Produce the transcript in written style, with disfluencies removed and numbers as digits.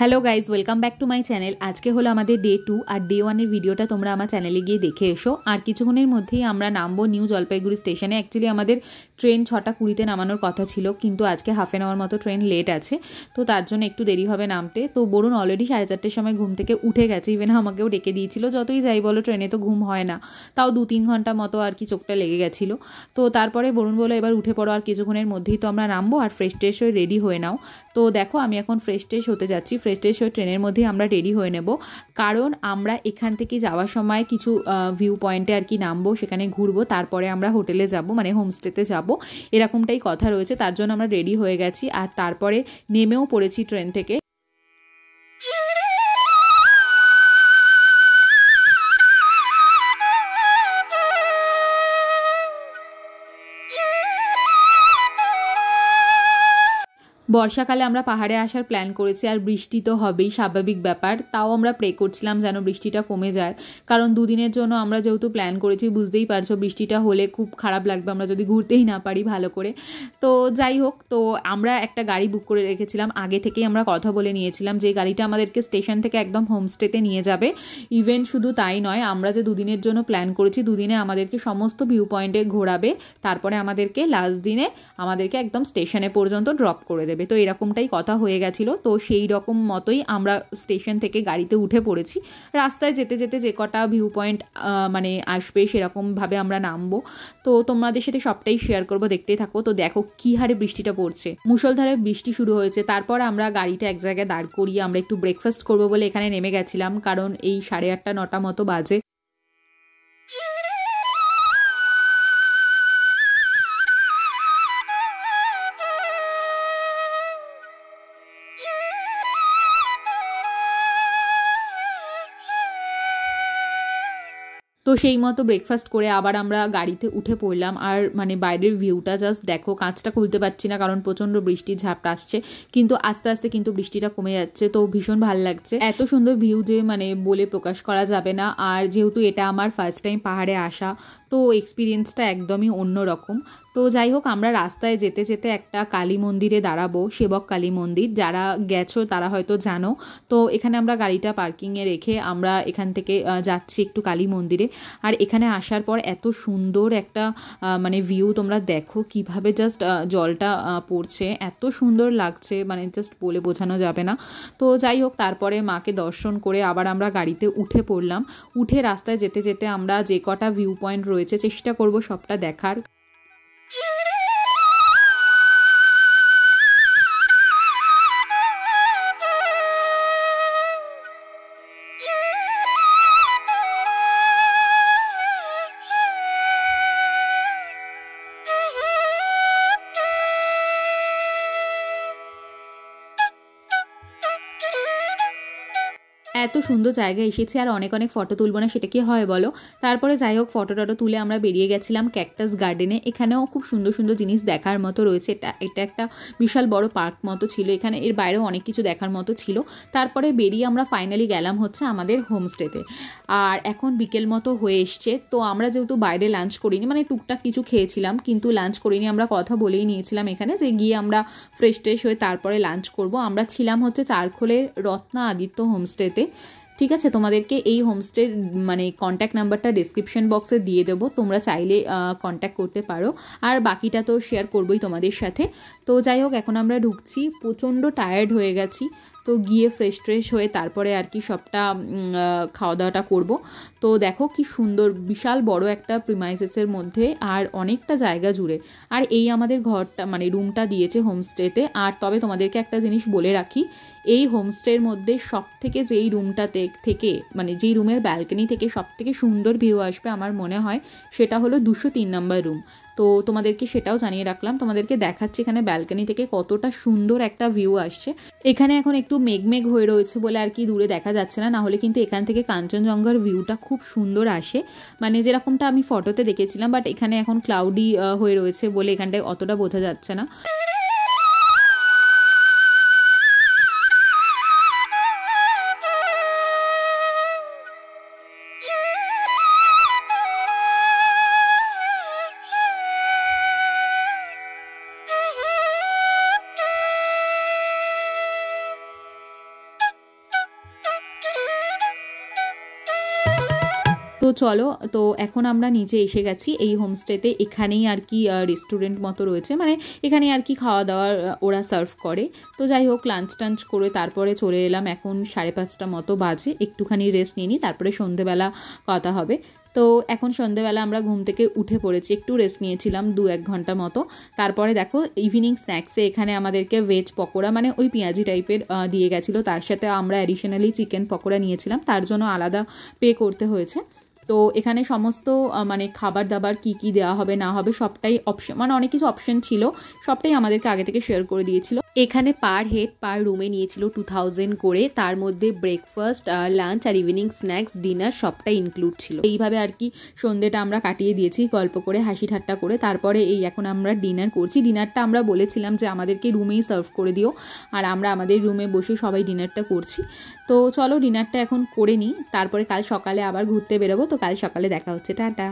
Hello guys welcome back to my channel. आज के hello आमादेर डे 2 और डे 1 भिडियोटा तोमरा आमार चैनेले गिये देखे एसो। और किछुक्षणेर मध्येई आमरा नामबो निउ जलपाईगुड़ी स्टेशने। एक्चुअली आमादेर ट्रेन 6टा 20 नामानोर कथा छिलो, किन्तु आज के हाफ एन आवर मतो ट्रेन लेट आछे, तो तार जोन्नो एकटु देरी होबे नामते। तो बरुण अलरेडी 4:30 समय घुम थेके उठे गेছে, इवेन आमाकेও डेके दिয়েছিল। যতই যাই বলো ট্রেনে তো ঘুম হয় না, তাও 2-3 ঘন্টা মতো আর কি চোখটা লেগে গেছিলো। তো তারপরে বরুণ বলল এবার উঠে পড়ো, আর কিছুক্ষণের মধ্যেই তো আমরা নামবো, আর ফ্রেশ ট্রেশ হয়ে রেডি হয়ে নাও। তো দেখো আমি এখন ফ্রেশ ট্রেশ হতে যাচ্ছি। ফ্রেশ ট্রেশ হয়ে ট্রেনের মধ্যেই আমরা রেডি হয়ে নেব, কারণ আমরা এখান থেকে যাওয়ার সময় কিছু ভিউ পয়েন্টে আর কি নামবো, সেখানে ঘুরবো, তারপরে আমরা হোটেলে যাব, মানে হোমস্টেতে যাব, এরকমটাই কথা রয়েছে। তার জন্য আমরা রেডি হয়ে গেছি, আর তারপরে নেমেও পড়েছি ট্রেন থেকে। বর্ষাকালে আমরা পাহাড়ে আসার প্ল্যান করেছি, আর বৃষ্টি তো হবেই, স্বাভাবিক ব্যাপার। তাও আমরা প্রে করছিলাম যেন বৃষ্টিটা কমে যায়, কারণ দুদিনের জন্য আমরা যেহেতু প্ল্যান করেছি, বুঝতেই পারছো বৃষ্টিটা হলে খুব খারাপ লাগবে আমরা যদি ঘুরতেই না পারি ভালো করে। তো যাই হোক, তো আমরা একটা গাড়ি বুক করে রেখেছিলাম, আগে থেকেই আমরা কথা বলে নিয়েছিলাম যে গাড়িটা আমাদেরকে স্টেশন থেকে একদম হোমস্টেতে নিয়ে যাবে। ইভেন শুধু তাই নয়, আমরা যে দুদিনের জন্য প্ল্যান করেছি, দুদিনে আমাদেরকে সমস্ত ভিউ পয়েন্টে ঘোরাবে, তারপরে আমাদেরকে লাস্ট দিনে আমাদেরকে একদম স্টেশনে পর্যন্ত ড্রপ করে দেবে। তো এরকমটাই কথা হয়ে গেছিলো। তো সেই রকম মতোই আমরা স্টেশন থেকে গাড়িতে উঠে পড়েছি। রাস্তায় যেতে যেতে যে কটা ভিউ পয়েন্ট মানে আসবে সেরকমভাবে আমরা নামবো। তো তোমাদের সাথে সবটাই শেয়ার করবো, দেখতেই থাকো। তো দেখো কী হারে বৃষ্টিটা পড়ছে, মুষলধারে বৃষ্টি শুরু হয়েছে। তারপর আমরা গাড়িটা এক জায়গায় দাঁড় করিয়ে আমরা একটু ব্রেকফাস্ট করবো বলে এখানে নেমে গেছিলাম, কারণ এই 8:30-9টা মতো বাজে। তো সেই মতো ব্রেকফাস্ট করে আবার আমরা গাড়িতে উঠে পড়লাম। আর মানে বাইরের ভিউটা জাস্ট দেখো, কাঁচটা খুলতে পারছি না কারণ প্রচণ্ড বৃষ্টির ঝাপটা আসছে, কিন্তু আস্তে আস্তে কিন্তু বৃষ্টিটা কমে যাচ্ছে। তো ভীষণ ভালো লাগছে, এত সুন্দর ভিউ যে মানে বলে প্রকাশ করা যাবে না। আর যেহেতু এটা আমার ফার্স্ট টাইম পাহাড়ে আসা, তো এক্সপিরিয়েন্সটা একদমই অন্যরকম। তো যাই হোক, আমরা রাস্তায় যেতে যেতে একটা কালী মন্দিরে দাঁড়াবো, সেবক কালী মন্দির। যারা গেছো তারা হয়তো জানো। তো এখানে আমরা গাড়িটা পার্কিংয়ে রেখে আমরা এখান থেকে যাচ্ছি একটু কালী মন্দিরে। আর এখানে আসার পর এত সুন্দর একটা মানে ভিউ তোমরা দেখো, কিভাবে জাস্ট জলটা পড়ছে, এত সুন্দর লাগছে, মানে জাস্ট বলে বোঝানো যাবে না। তো যাই হোক, তারপরে মাকে দর্শন করে আবার আমরা গাড়িতে উঠে পড়লাম। উঠে রাস্তায় যেতে যেতে আমরা যে কটা ভিউ পয়েন্ট রয়েছে চেষ্টা করব সবটা দেখার। এত সুন্দর জায়গায় এসেছি, আর অনেক অনেক ফটো তুলবো না সেটা কি হয় বলো। তারপরে যাই হোক, ফটো টটো তুলে আমরা বেরিয়ে গেছিলাম ক্যাকটাস গার্ডেনে। এখানেও খুব সুন্দর সুন্দর জিনিস দেখার মতো রয়েছে। এটা একটা বিশাল বড় পার্ক মতো ছিল, এখানে এর বাইরেও অনেক কিছু দেখার মতো ছিল। তারপরে বেরিয়ে আমরা ফাইনালি গেলাম হচ্ছে আমাদের হোমস্টেতে। আর এখন বিকেল মতো হয়ে এসছে। তো আমরা যেহেতু বাইরে লাঞ্চ করিনি, মানে টুকটাক কিছু খেয়েছিলাম কিন্তু লাঞ্চ করিনি, আমরা কথা বলেই নিয়েছিলাম এখানে যে গিয়ে আমরা ফ্রেশ ট্রেশ হয়ে তারপরে লাঞ্চ করব। আমরা ছিলাম হচ্ছে চারখোলের রত্না আদিত্য হোমস্টেতে। ঠিক আছে, তোমাদেরকে এই হোমস্টের মানে কন্ট্যাক্ট নাম্বারটা ডিসক্রিপশন বক্সে দিয়ে দেবো, তোমরা চাইলে কন্ট্যাক্ট করতে পারো। আর বাকিটা তো শেয়ার করবোই তোমাদের সাথে। তো যাই হোক, এখন আমরা ঢুকছি, প্রচণ্ড টায়ার্ড হয়ে গেছি। তো গিয়ে ফ্রেশ ট্রেশ হয়ে তারপরে আর কি সবটা খাওয়া দাওয়াটা করবো। তো দেখো কি সুন্দর, বিশাল বড় একটা প্রিমাইসেসের মধ্যে, আর অনেকটা জায়গা জুড়ে। আর এই আমাদের ঘরটা মানে রুমটা দিয়েছে হোমস্টেতে। আর তবে তোমাদেরকে একটা জিনিস বলে রাখি, এই হোমস্টের মধ্যে সব থেকে যেই রুমটাতে থেকে মানে যেই রুমের ব্যালকনি থেকে সব থেকে সুন্দর ভিউ আসবে আমার মনে হয় সেটা হলো 203 নম্বর রুম। তো তোমাদেরকে সেটাও জানিয়ে রাখলাম। তোমাদেরকে দেখাচ্ছি এখানে ব্যালকনি থেকে কতটা সুন্দর একটা ভিউ আসছে। এখানে এখন একটু মেঘ হয়ে রয়েছে বলে আর কি দূরে দেখা যাচ্ছে না, নাহলে কিন্তু এখান থেকে কাঞ্চনজঙ্ঘার ভিউটা খুব সুন্দর আসে, মানে যেরকমটা আমি ফটোতে দেখেছিলাম। বাট এখানে এখন ক্লাউডি হয়ে রয়েছে বলে এখানটায় অতটা বোঝা যাচ্ছে না। তো চলো, তো এখন আমরা নিচে এসে গেছি এই হোমস্টেতে। এখানেই আর কি রেস্টুরেন্ট মতো রয়েছে, মানে এখানেই আর কি খাওয়া দাওয়ার ওরা সার্ভ করে। তো যাই হোক, লাঞ্চ টাঞ্চ করে তারপরে চলে এলাম। এখন 5:30 মতো বাজে, একটুখানি রেস্ট নিয়ে নিই, তারপরে সন্ধেবেলা কথা হবে। তো এখন সন্ধেবেলা আমরা ঘুম থেকে উঠে পড়েছি, একটু রেস্ট নিয়েছিলাম 2-1 ঘন্টা মতো। তারপরে দেখো ইভিনিং স্ন্যাক্সে এখানে আমাদেরকে ভেজ পকোড়া, মানে ওই পেঁয়াজি টাইপের দিয়ে গেছিলো। তার সাথে আমরা অ্যাডিশনালি চিকেন পকোড়া নিয়েছিলাম, তার জন্য আলাদা পে করতে হয়েছে। তো এখানে সমস্ত মানে খাবার দাবার কী কী দেওয়া হবে না হবে সবটাই অপশন, মানে অনেক কিছু অপশন ছিল, সবটাই আমাদেরকে আগে থেকে শেয়ার করে দিয়েছিল। এখানে পার হেড পার রুমে নিয়েছিল 2000 করে, তার মধ্যে ব্রেকফাস্ট, লাঞ্চ আর ইভিনিং স্ন্যাক্স, ডিনার সবটাই ইনক্লুড ছিল। এইভাবে আর কি সন্ধ্যেটা আমরা কাটিয়ে দিয়েছি গল্প করে, হাসি ঠাট্টা করে। তারপরে এই এখন আমরা ডিনার করছি। ডিনারটা আমরা বলেছিলাম যে আমাদেরকে রুমেই সার্ভ করে দিও, আর আমরা আমাদের রুমে বসে সবাই ডিনারটা করছি। তো চলো ডিনারটা এখন করে নিই, তারপরে কাল সকালে আবার ঘুরতে বেরোবো। তো কাল সকালে দেখা হচ্ছে, টাটা।